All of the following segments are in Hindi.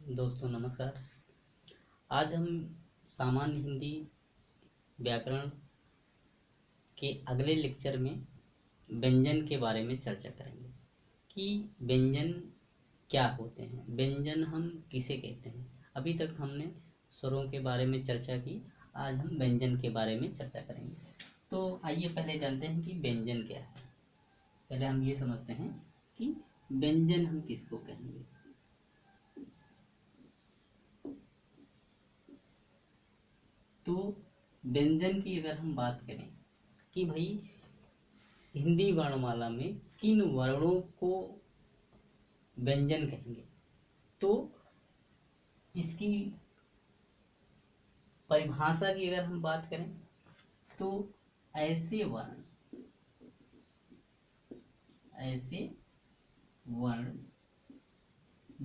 दोस्तों नमस्कार। आज हम सामान्य हिंदी व्याकरण के अगले लेक्चर में व्यंजन के बारे में चर्चा करेंगे कि व्यंजन क्या होते हैं, व्यंजन हम किसे कहते हैं। अभी तक हमने स्वरों के बारे में चर्चा की, आज हम व्यंजन के बारे में चर्चा करेंगे। तो आइए पहले जानते हैं कि व्यंजन क्या है। पहले हम ये समझते हैं कि व्यंजन हम किसको कहेंगे। तो व्यंजन की अगर हम बात करें कि भाई हिंदी वर्णमाला में किन वर्णों को व्यंजन कहेंगे, तो इसकी परिभाषा की अगर हम बात करें तो ऐसे वर्ण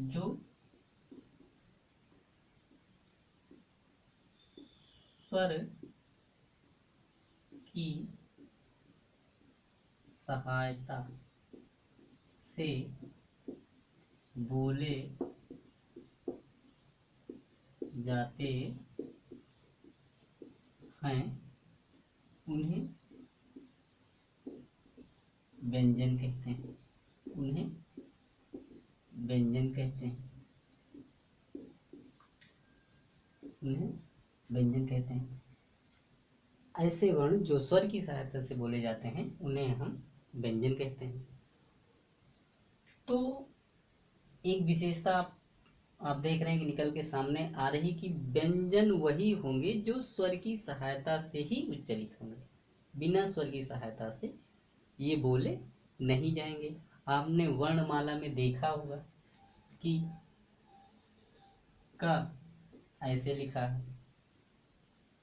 जो स्वर की सहायता से बोले जाते हैं उन्हें व्यंजन कहते हैं। उन्हें व्यंजन कहते हैं। उन्हें व्यंजन कहते हैं। ऐसे वर्ण जो स्वर की सहायता से बोले जाते हैं उन्हें हम व्यंजन कहते हैं। तो एक विशेषता आप देख रहे हैं कि निकल के सामने आ रही कि व्यंजन वही होंगे जो स्वर की सहायता से ही उच्चारित होंगे। बिना स्वर की सहायता से ये बोले नहीं जाएंगे। आपने वर्णमाला में देखा होगा कि का ऐसे लिखा है,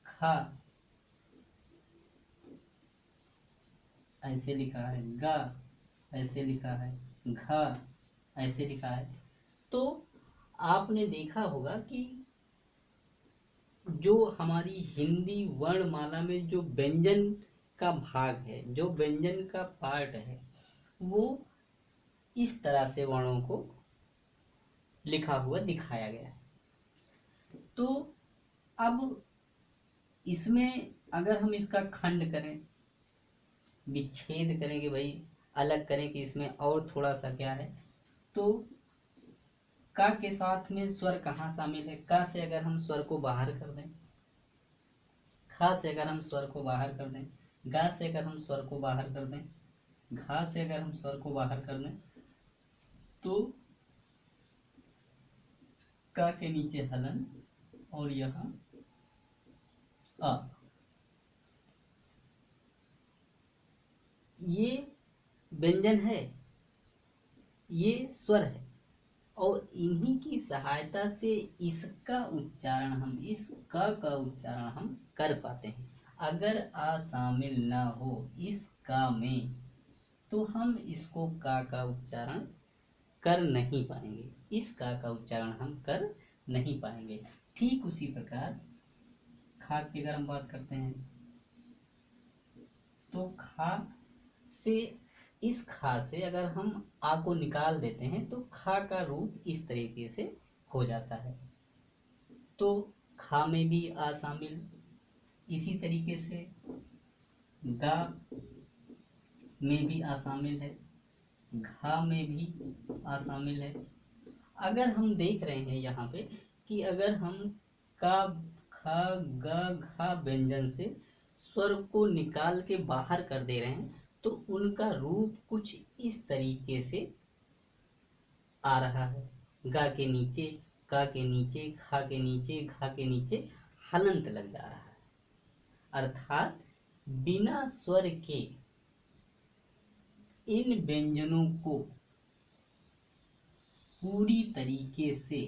खा ऐसे लिखा है, गा ऐसे लिखा है, घा ऐसे लिखा है। तो आपने देखा होगा कि जो हमारी हिंदी वर्णमाला में जो व्यंजन का भाग है, जो व्यंजन का पार्ट है, वो इस तरह से वर्णों को लिखा हुआ दिखाया गया है। तो अब इसमें अगर हम इसका खंड करें, विच्छेद करें कि भाई अलग करें कि इसमें और थोड़ा सा क्या है, तो का के साथ में स्वर कहाँ शामिल है। का से अगर हम स्वर को बाहर कर दें, खा से अगर हम स्वर को बाहर कर दें, गा से अगर हम स्वर को बाहर कर दें, घा से अगर हम स्वर को बाहर कर दें, तो का के नीचे हलन और यहाँ अ, ये व्यंजन है, ये स्वर है और इन्हीं की सहायता से इसका उच्चारण हम इस का उच्चारण हम कर पाते हैं। अगर आ शामिल ना हो इस का में तो हम इसको का उच्चारण कर नहीं पाएंगे, इस का उच्चारण हम कर नहीं पाएंगे। ठीक उसी प्रकार खा की अगर हम बात करते हैं तो खा से इस खा से अगर हम आ को निकाल देते हैं तो खा का रूप इस तरीके से हो जाता है। तो खा में भी आ शामिल, इसी तरीके से गा में भी आ शामिल है, घा में भी आ शामिल है। अगर हम देख रहे हैं यहाँ पे कि अगर हम का खा गा घा व्यंजन से स्वर को निकाल के बाहर कर दे रहे हैं तो उनका रूप कुछ इस तरीके से आ रहा है। गा के नीचे, का के नीचे, खा के नीचे, घा के नीचे हलंत लग जा रहा है। अर्थात बिना स्वर के इन व्यंजनों को पूरी तरीके से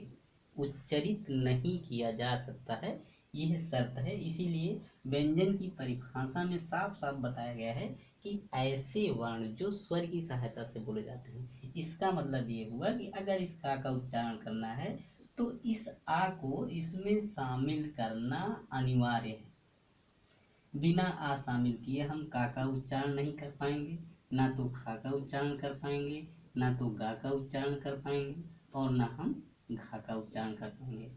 उच्चरित नहीं किया जा सकता है, यह शर्त है। इसीलिए व्यंजन की परिभाषा में साफ साफ बताया गया है कि ऐसे वर्ण जो स्वर की सहायता से बोले जाते हैं। इसका मतलब ये हुआ कि अगर इस का उच्चारण करना है तो इस आ को इसमें शामिल करना अनिवार्य है। बिना आ शामिल किए हम का उच्चारण नहीं कर पाएंगे, ना तो खा का उच्चारण कर पाएंगे, ना तो गा का उच्चारण कर पाएंगे और ना हम घा का उच्चारण कर पाएंगे।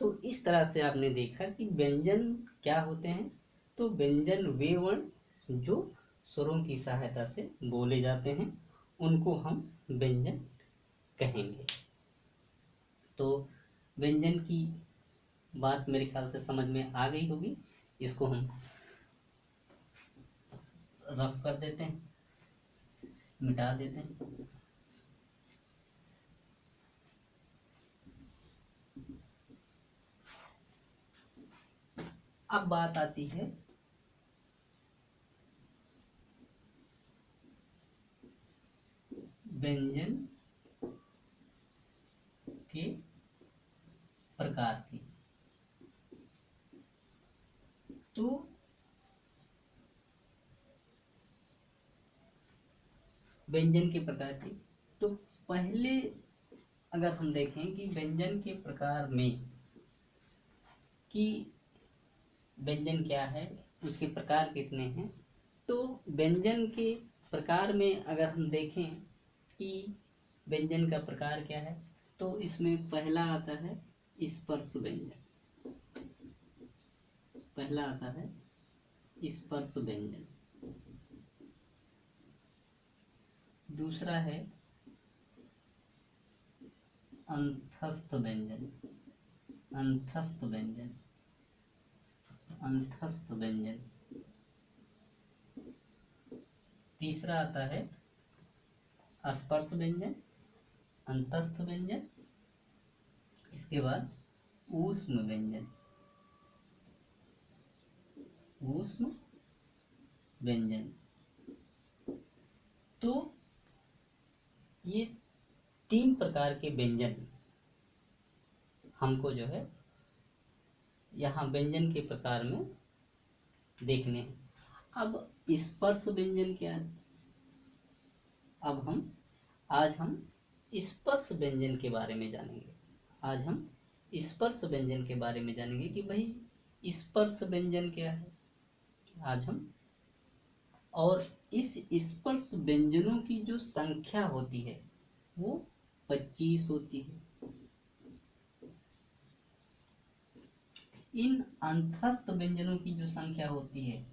तो इस तरह से आपने देखा कि व्यंजन क्या होते हैं। तो व्यंजन वे वर्ण जो स्वरों की सहायता से बोले जाते हैं, उनको हम व्यंजन कहेंगे। तो व्यंजन की बात मेरे ख्याल से समझ में आ गई होगी। इसको हम रफ कर देते हैं, मिटा देते हैं। अब बात आती है व्यंजन के प्रकार की। तो व्यंजन के प्रकार की, तो पहले अगर हम देखें कि व्यंजन के प्रकार में कि व्यंजन क्या है, उसके प्रकार कितने हैं। तो व्यंजन के प्रकार में अगर हम देखें कि व्यंजन का प्रकार क्या है, तो इसमें पहला आता है स्पर्श व्यंजन। पहला आता है स्पर्श व्यंजन। दूसरा है अंतस्थ व्यंजन। अंतस्थ व्यंजन। अंतस्थ व्यंजन। तीसरा आता है स्पर्श व्यंजन, अंतस्थ व्यंजन। इसके बाद ऊष्म व्यंजन। ऊष्म व्यंजन। तो ये 3 प्रकार के व्यंजन हमको जो है यहाँ व्यंजन के प्रकार में देखने हैं। अब स्पर्श व्यंजन क्या है। अब आज हम स्पर्श व्यंजन के बारे में जानेंगे। आज हम स्पर्श व्यंजन के बारे में जानेंगे कि भाई स्पर्श व्यंजन क्या है आज हम। और इस स्पर्श व्यंजनों की जो संख्या होती है वो 25 होती है। इन अंतस्थ व्यंजनों की जो संख्या होती है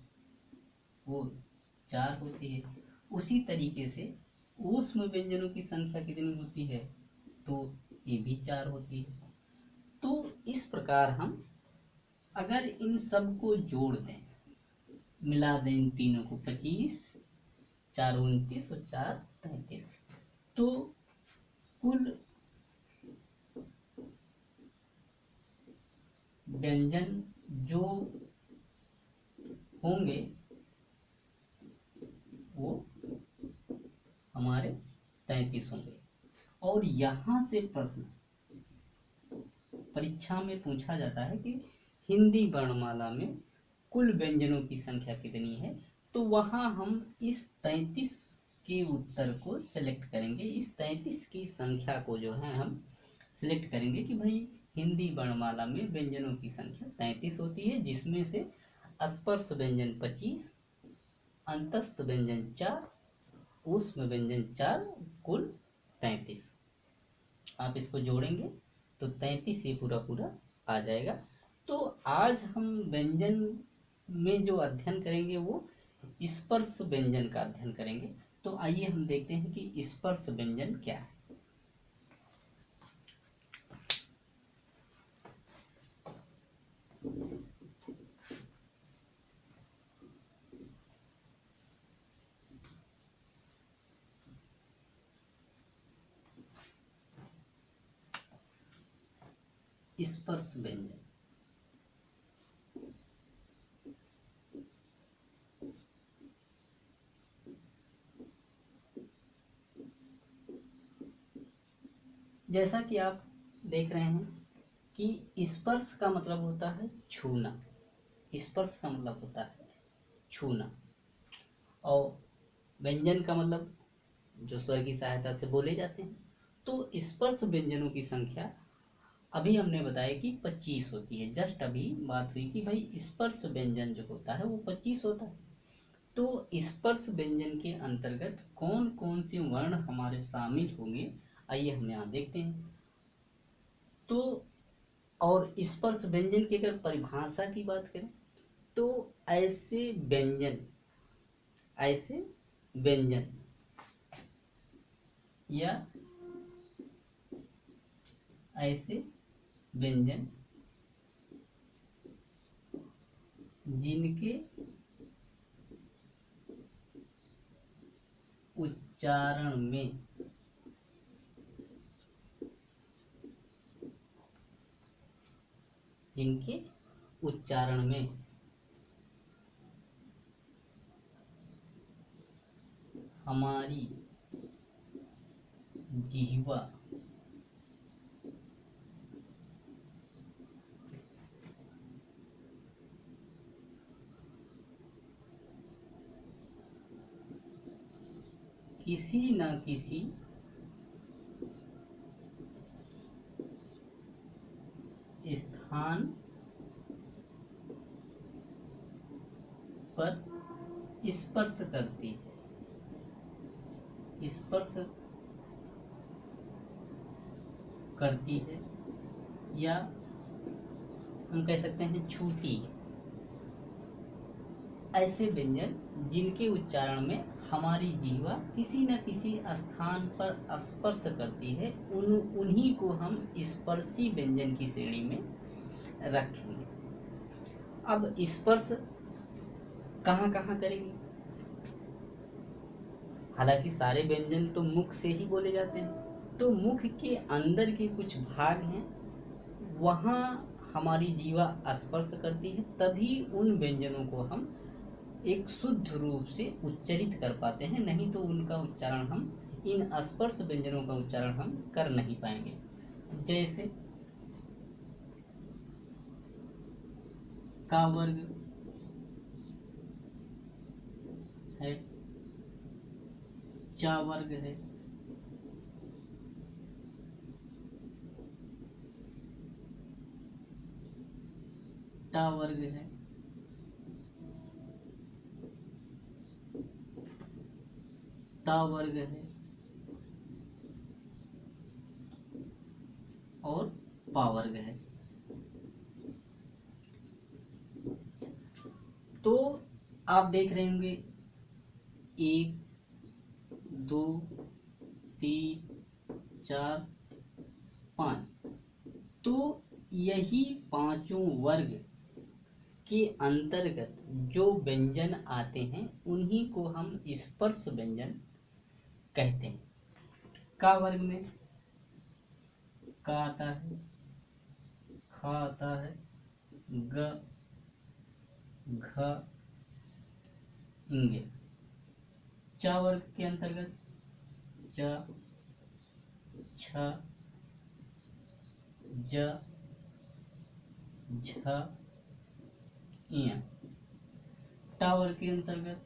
वो 4 होती है। उसी तरीके से ऊष्म व्यंजनों की संख्या कितनी होती है, तो ये भी 4 होती है। तो इस प्रकार हम अगर इन सब को जोड़ दें, मिला दें इन तीनों को, 25, 4 29 और 4 33, तो कुल व्यंजन जो होंगे वो हमारे 33 होंगे। और यहाँ से प्रश्न परीक्षा में पूछा जाता है कि हिंदी वर्णमाला में कुल व्यंजनों की संख्या कितनी है। तो वहाँ हम इस 33 के उत्तर को सिलेक्ट करेंगे। इस 33 की संख्या को जो है हम सिलेक्ट करेंगे कि भाई हिंदी वर्णमाला में व्यंजनों की संख्या 33 होती है, जिसमें से स्पर्श व्यंजन 25, अंतस्थ व्यंजन 4, ऊष्म व्यंजन 4, कुल 33। आप इसको जोड़ेंगे तो 33 ये पूरा पूरा आ जाएगा। तो आज हम व्यंजन में जो अध्ययन करेंगे वो स्पर्श व्यंजन का अध्ययन करेंगे। तो आइए हम देखते हैं कि स्पर्श व्यंजन क्या है। स्पर्श व्यंजन जैसा कि आप देख रहे हैं कि स्पर्श का मतलब होता है छूना। स्पर्श का मतलब होता है छूना। और व्यंजन का मतलब जो स्वर की सहायता से बोले जाते हैं। तो स्पर्श व्यंजनों की संख्या अभी हमने बताया कि 25 होती है। जस्ट अभी बात हुई कि भाई स्पर्श व्यंजन जो होता है वो 25 होता है। तो स्पर्श व्यंजन के अंतर्गत कौन कौन से वर्ण हमारे शामिल होंगे, आइए हम यहाँ देखते हैं। तो और स्पर्श व्यंजन की अगर परिभाषा की बात करें तो ऐसे व्यंजन या ऐसे व्यंजन जिनके उच्चारण में हमारी जिह्वा किसी न किसी स्थान पर स्पर्श करती है या हम कह सकते हैं छूती है। ऐसे व्यंजन जिनके उच्चारण में हमारी जीवा किसी न किसी स्थान पर स्पर्श करती है उन्हीं को हम स्पर्शी व्यंजन की श्रेणी में रखेंगे। अब स्पर्श कहाँ कहाँ करेंगे? हालांकि सारे व्यंजन तो मुख से ही बोले जाते हैं, तो मुख के अंदर के कुछ भाग हैं वहाँ हमारी जीवा स्पर्श करती है, तभी उन व्यंजनों को हम एक शुद्ध रूप से उच्चरित कर पाते हैं, नहीं तो उनका उच्चारण हम इन स्पर्श व्यंजनों का उच्चारण हम कर नहीं पाएंगे। जैसे का वर्ग है, चा वर्ग है, टा वर्ग है, ता वर्ग है और पा वर्ग है। तो आप देख रहे होंगे 1 2 3 4 5, तो यही पांचों वर्ग के अंतर्गत जो व्यंजन आते हैं उन्हीं को हम स्पर्श व्यंजन कहते हैं। का वर्ग में का आता है, खा आता है, ग, घ, इंगे। चा वर्ग के अंतर्गत च, छ, ज, झ, इया। टा वर्ग के अंतर्गत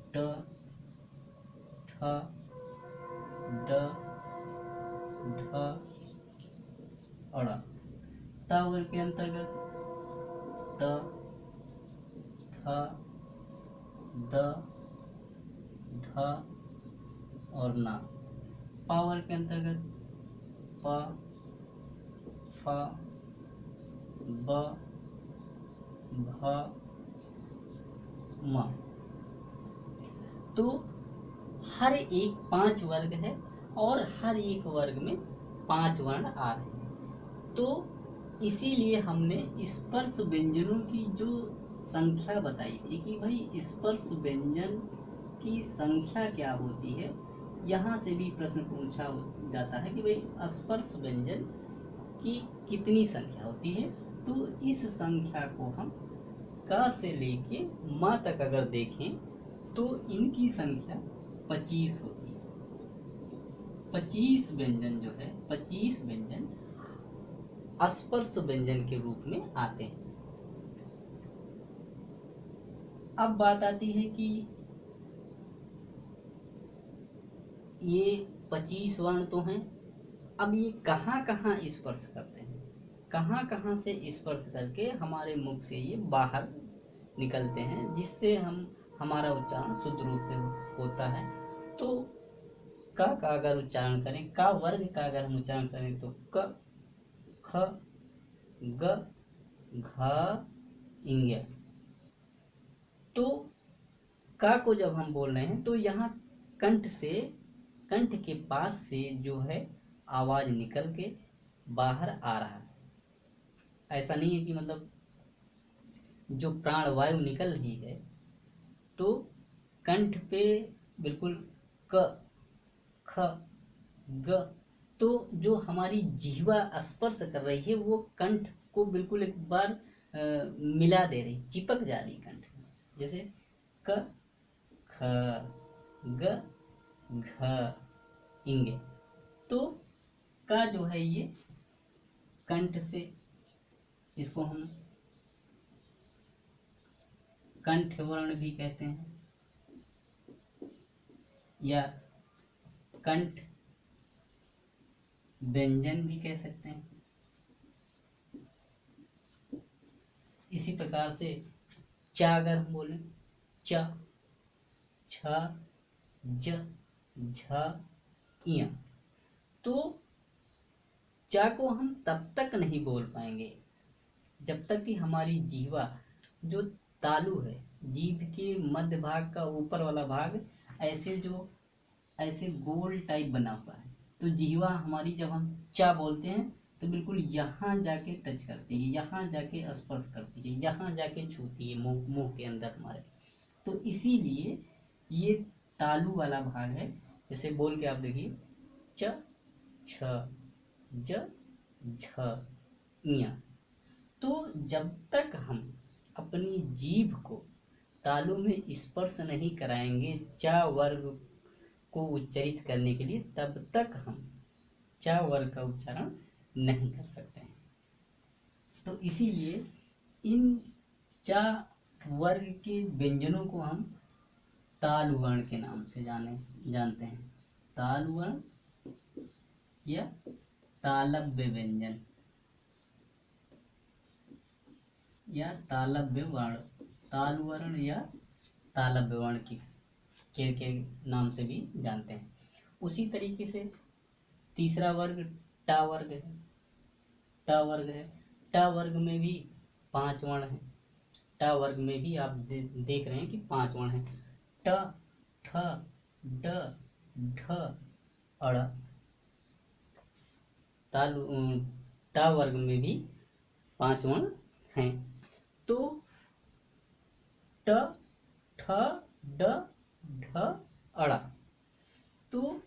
ट, ठ, ड, ढ, अड़। ता वर्ग के अंतर्गत त, थ, द, ध और ना। पा वर्ग के अंतर्गत प, फ, ब, भ, म। तो हर एक 5 वर्ग है और हर एक वर्ग में 5 वर्ण आ रहे हैं। तो इसीलिए हमने स्पर्श व्यंजनों की जो संख्या बताई थी कि भाई स्पर्श व्यंजन की संख्या क्या होती है, यहाँ से भी प्रश्न पूछा जाता है कि भाई स्पर्श व्यंजन की कितनी संख्या होती है। तो इस संख्या को हम क से लेके म तक अगर देखें तो इनकी संख्या 25 होती है। 25 व्यंजन जो है, 25 व्यंजन स्पर्श व्यंजन के रूप में आते हैं। अब बात आती है कि ये 25 वर्ण तो हैं, अब ये कहाँ कहाँ स्पर्श करते हैं, कहाँ कहाँ से स्पर्श करके हमारे मुख से ये बाहर निकलते हैं, जिससे हमारा उच्चारण शुद्ध रूप से होता है। तो का अगर उच्चारण करें, का वर्ग का अगर हम उच्चारण करें तो क, ख ग घ इंग। तो का को जब हम बोल रहे हैं तो यहाँ कंठ के पास से जो है आवाज निकल के बाहर आ रहा है। ऐसा नहीं है कि मतलब जो प्राण वायु निकल रही है तो कंठ पे बिल्कुल क ख ग, तो जो हमारी जिह्वा स्पर्श कर रही है वो कंठ को बिल्कुल एक बार मिला दे रही, चिपक जा रही कंठ में। जैसे क ख ग घ इंग। तो का जो है ये कंठ से, इसको हम कंठ वर्ण भी कहते हैं या कंठ व्यंजन भी कह सकते हैं। इसी प्रकार से चा अगर हम बोलें, च छ ज झ इया, तो चा को हम तब तक नहीं बोल पाएंगे जब तक कि हमारी जीवा जो तालु है, जीभ के मध्य भाग का ऊपर वाला भाग ऐसे गोल टाइप बना हुआ है। तो जीवा हमारी जब हम चा बोलते हैं तो बिल्कुल यहाँ जाके टच करती है, यहाँ जाके स्पर्श करती है, यहाँ जाके छूती है मुंह के अंदर हमारे। तो इसीलिए ये तालु वाला भाग है। जैसे बोल के आप देखिए, च छ ज झ इया। तो जब तक हम अपनी जीभ को तालु में स्पर्श नहीं कराएंगे चा वर्ग को उच्चारित करने के लिए, तब तक हम चा वर्ग का उच्चारण नहीं कर सकते हैं। तो इसीलिए इन चा वर्ग के व्यंजनों को हम तालु वर्ण के नाम से जानते हैं। तालु वर्ण या तालव्य व्यंजन या तालव्य वर्ण, तालु वर्ण या तालव्य वर्ण के नाम से भी जानते हैं। उसी तरीके से तीसरा वर्ग टा वर्ग है। टा वर्ग है, टा वर्ग में भी 5 वर्ण हैं। टा वर्ग में भी आप देख रहे हैं कि 5 वर्ण हैं। ट ठ ड ढ अड़। टा वर्ग में भी 5 वर्ण हैं। तो ट ठ ड ढ अड़ा। तो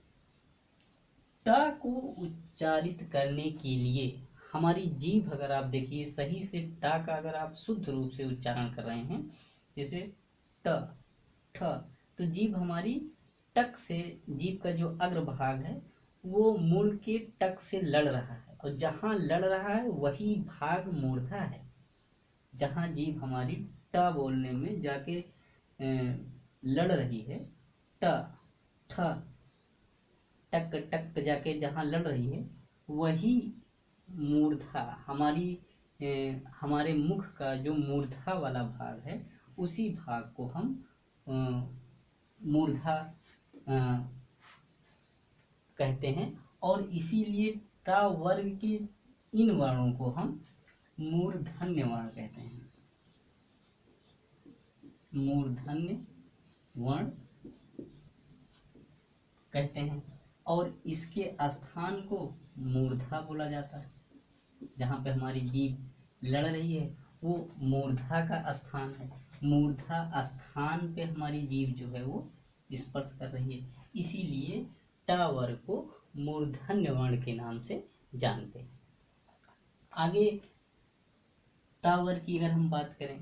ट को उच्चारित करने के लिए हमारी जीभ, अगर आप देखिए सही से टा का अगर आप शुद्ध रूप से उच्चारण कर रहे हैं, जैसे ट ठ, तो जीभ हमारी टक से, जीभ का जो अग्र भाग है वो मुड़ के टक से लड़ रहा है, और जहाँ लड़ रहा है वही भाग मूर्धा है। जहाँ जीभ हमारी ट बोलने में जाके लड़ रही है, ट ठ टक टक जाके जहाँ लड़ रही है वही मूर्धा हमारे मुख का जो मूर्धा वाला भाग है, उसी भाग को हम मूर्धा कहते हैं। और इसीलिए टा वर्ग के इन वर्णों को हम मूर्धन्य वर्ण कहते हैं। मूर्धन्य वर्ण कहते हैं। और इसके स्थान को मूर्धा बोला जाता है। जहाँ पे हमारी जीभ लड़ रही है वो मूर्धा का स्थान है। मूर्धा स्थान पे हमारी जीभ जो है वो स्पर्श कर रही है, इसीलिए टा वर्ग को मूर्धन्य वर्ण के नाम से जानते हैं। आगे ता वर्ग की अगर हम बात करें,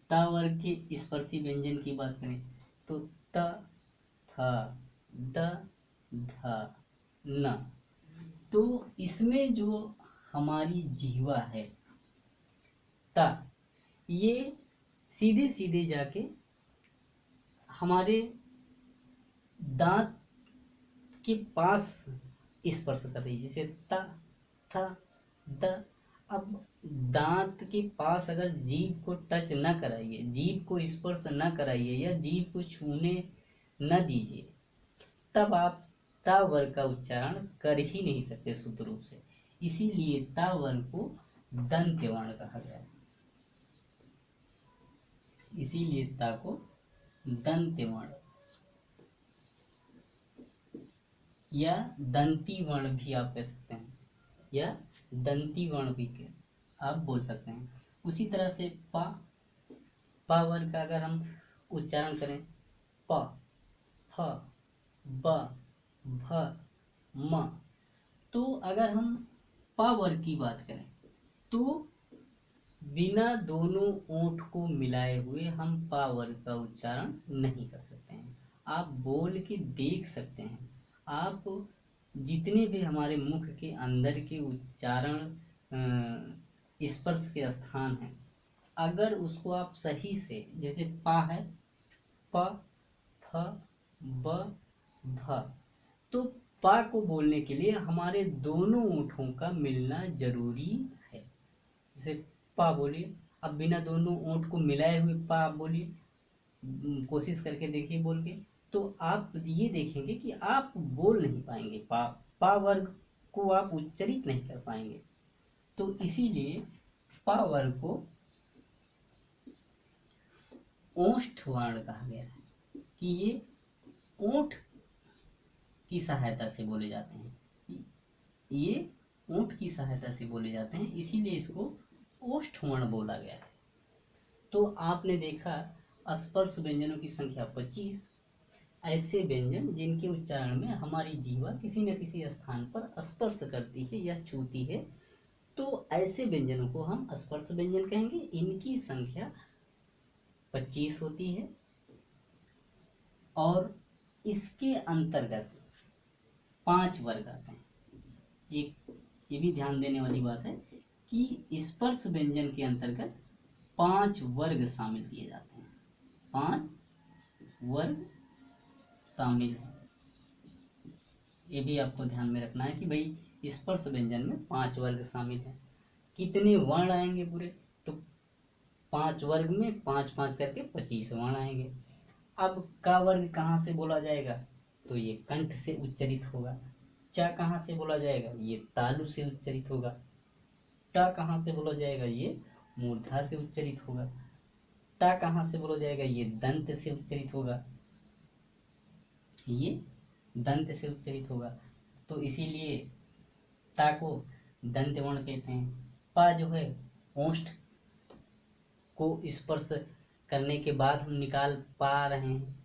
ता वर्ग के स्पर्शी व्यंजन की बात करें तो त थ द ध न। तो इसमें जो हमारी जीवा है ता, ये सीधे सीधे जाके हमारे दांत के पास स्पर्श कर रही है, जैसे त थ द। अब दांत के पास अगर जीभ को टच न कराइए, जीभ को स्पर्श न कराइए या जीभ को छूने न दीजिए, तब आप ता वर्ग का उच्चारण कर ही नहीं सकते शुद्ध रूप से। इसीलिए ता वर्ण को दंत्य वर्ण कहा गया है। इसीलिए ता को दंत्य वर्ण या दंती वर्ण भी आप कह सकते हैं, या दंती वर्ण भी आप बोल सकते हैं। उसी तरह से पा वर्ग का अगर हम उच्चारण करें, प, फ, ब, भ, म, तो अगर हम पा वर्ग की बात करें तो बिना दोनों ओंठ को मिलाए हुए हम पा वर्ग का उच्चारण नहीं कर सकते हैं। आप बोल के देख सकते हैं। आप जितने भी हमारे मुख के अंदर के उच्चारण स्पर्श के स्थान हैं, अगर उसको आप सही से, जैसे पा है, प, फ, ब, भ, तो पा को बोलने के लिए हमारे दोनों ओंठों का मिलना जरूरी है। जैसे पा बोलिए, अब बिना दोनों ओंठ को मिलाए हुए पा आप बोलिए, कोशिश करके देखिए बोल के, तो आप ये देखेंगे कि आप बोल नहीं पाएंगे, पा वर्ग को आप उच्चरित नहीं कर पाएंगे। तो इसीलिए पा वर्ग को ओष्ठ वर्ण कहा गया है कि ये ओंठ की सहायता से बोले जाते हैं, ये ओंठ की सहायता से बोले जाते हैं, इसीलिए इसको ओष्ठ वर्ण बोला गया है। तो आपने देखा स्पर्श व्यंजनों की संख्या 25, ऐसे व्यंजन जिनके उच्चारण में हमारी जीवा किसी न किसी स्थान पर स्पर्श करती है या छूती है, तो ऐसे व्यंजनों को हम स्पर्श व्यंजन कहेंगे। इनकी संख्या 25 होती है और इसके अंतर्गत 5 वर्ग आते हैं। ये भी ध्यान देने वाली बात है कि स्पर्श व्यंजन के अंतर्गत 5 वर्ग शामिल किए जाते हैं। 5 वर्ग शामिल है। ये भी आपको ध्यान में रखना है कि भाई स्पर्श व्यंजन में 5 वर्ग शामिल है। कितने वर्ण आएंगे पूरे, तो 5 वर्ग में 5-5 करके 25 वर्ण आएंगे। अब का वर्ग कहाँ से बोला जाएगा, तो ये कंठ से उच्चरित होगा। चा कहाँ से बोला जाएगा, ये तालु से उच्चरित होगा। टा कहाँ से बोला जाएगा, ये मूर्धा से उच्चरित होगा। ता कहाँ से बोला जाएगा, ये दंत से उच्चरित होगा, ये दंत से उच्चरित होगा। तो इसीलिए ता को दंत वर्ण कहते हैं। पा जो है ओष्ठ को स्पर्श करने के बाद हम निकाल पा रहे हैं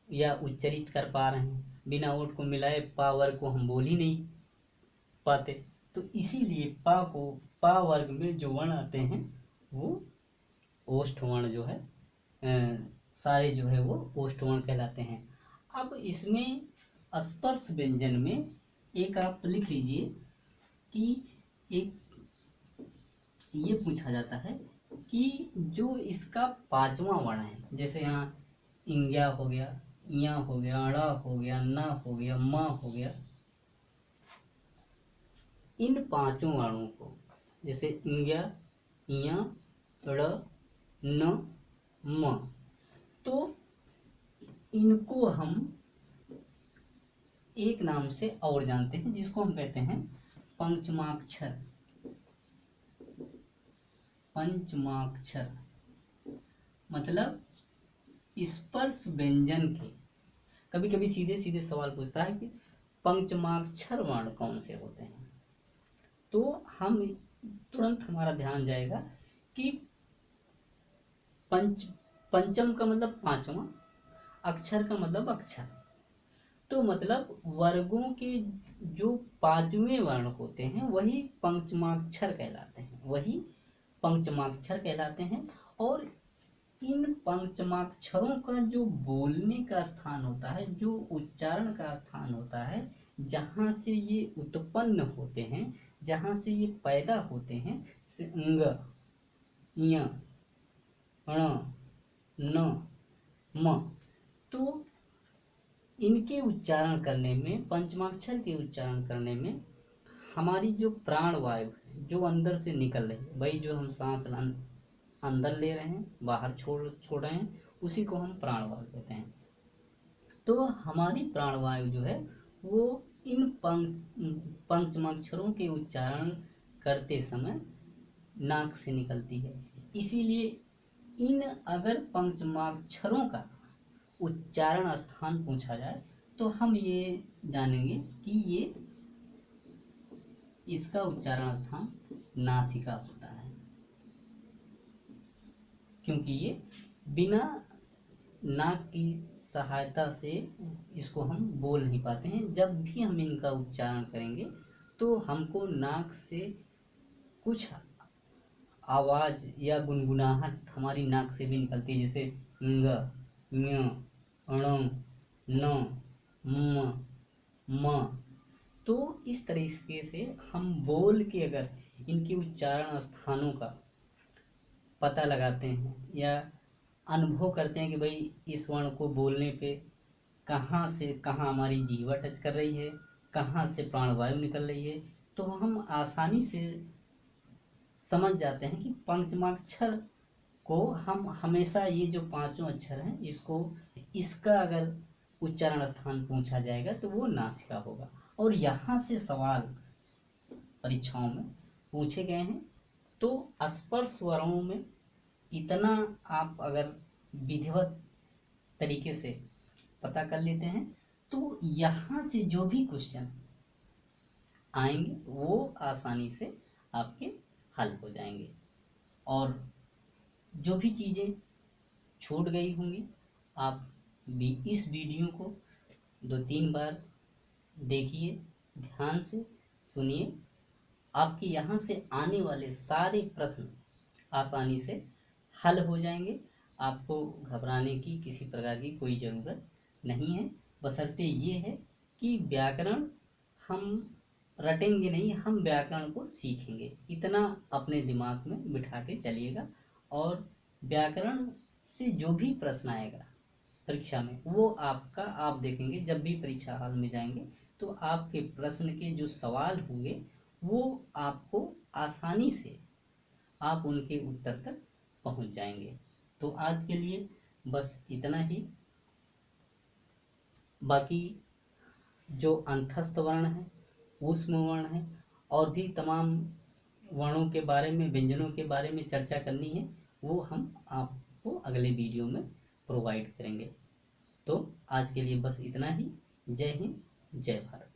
या उच्चरित कर पा रहे हैं, बिना ओठ को मिलाए पा वर्ग को हम बोल ही नहीं पाते। तो इसीलिए पा वर्ग में जो वर्ण आते हैं वो ओष्ठ वर्ण जो है, सारे जो है वो ओष्ठ वर्ण कहलाते हैं। अब इसमें स्पर्श व्यंजन में एक आप लिख लीजिए कि एक ये पूछा जाता है कि जो इसका 5वां वर्ण है, जैसे यहाँ इंग्या हो गया, इया हो गया, अड़ा हो गया, ना हो गया, मा हो गया, इन 5 वर्णों को, जैसे इंग्या, इया, अड़, न, म, तो इनको हम एक नाम से और जानते हैं, जिसको हम कहते हैं पंचमाक्षर। पंचमाक्षर मतलब स्पर्श व्यंजन के, कभी कभी सीधे सीधे सवाल पूछता है कि पंचमाक्षर वर्ण कौन से होते हैं, तो हम तुरंत हमारा ध्यान जाएगा कि पंचम का मतलब 5वां, अक्षर का मतलब अक्षर, तो मतलब वर्गों के जो 5वें वर्ण होते हैं वही पंचमाक्षर कहलाते हैं, वही पंचमाक्षर कहलाते हैं। और इन पंचमाक्षरों का जो बोलने का स्थान होता है, जो उच्चारण का स्थान होता है, जहाँ से ये उत्पन्न होते हैं, जहाँ से ये पैदा होते हैं, जैसे अंग, इया, अण, न, म, तो इनके उच्चारण करने में, पंचमाक्षर के उच्चारण करने में हमारी जो प्राण वायु जो अंदर से निकल रही है, भाई जो हम सांस अंदर ले रहे हैं, बाहर छोड़ रहे हैं, उसी को हम प्राण वायु कहते हैं। तो हमारी प्राण वायु जो है वो इन पंचमाक्षरों के उच्चारण करते समय नाक से निकलती है। इसीलिए इन अगर पंचमाक्षरों का उच्चारण स्थान पूछा जाए तो हम ये जानेंगे कि ये इसका उच्चारण स्थान नासिका होता है, क्योंकि ये बिना नाक की सहायता से इसको हम बोल नहीं पाते हैं। जब भी हम इनका उच्चारण करेंगे तो हमको नाक से कुछ आवाज या गुनगुनाहट हमारी नाक से भी निकलती है, जैसे ng, ञ, ण, न, म, म। तो इस तरीके से हम बोल के अगर इनके उच्चारण स्थानों का पता लगाते हैं या अनुभव करते हैं कि भाई इस वर्ण को बोलने पे कहाँ से कहाँ हमारी जीवा टच कर रही है, कहाँ से प्राणवायु निकल रही है, तो हम आसानी से समझ जाते हैं कि पंचमाक्षर को हम हमेशा ये जो पांचों अक्षर हैं इसका अगर उच्चारण स्थान पूछा जाएगा तो वो नासिका होगा। और यहाँ से सवाल परीक्षाओं में पूछे गए हैं, तो स्पर्श वर्णों में इतना आप अगर विधिवत तरीके से पता कर लेते हैं तो यहाँ से जो भी क्वेश्चन आएंगे वो आसानी से आपके हल हो जाएंगे। और जो भी चीज़ें छूट गई होंगी आप भी इस वीडियो को 2-3 बार देखिए, ध्यान से सुनिए। आपके यहाँ से आने वाले सारे प्रश्न आसानी से हल हो जाएंगे। आपको घबराने की किसी प्रकार की कोई ज़रूरत नहीं है, बशर्ते ये है कि व्याकरण हम रटेंगे नहीं, हम व्याकरण को सीखेंगे। इतना अपने दिमाग में बिठा के चलिएगा। और व्याकरण से जो भी प्रश्न आएगा परीक्षा में वो आप देखेंगे जब भी परीक्षा हॉल में जाएंगे तो आपके प्रश्न के जो सवाल होंगे वो आपको आसानी से आप उनके उत्तर तक पहुंच जाएंगे। तो आज के लिए बस इतना ही। बाकी जो अंतस्थ वर्ण है, ऊष्म वर्ण है और भी तमाम वर्णों के बारे में, व्यंजनों के बारे में चर्चा करनी है, वो हम आपको अगले वीडियो में प्रोवाइड करेंगे। तो आज के लिए बस इतना ही। जय हिंद, जय भारत।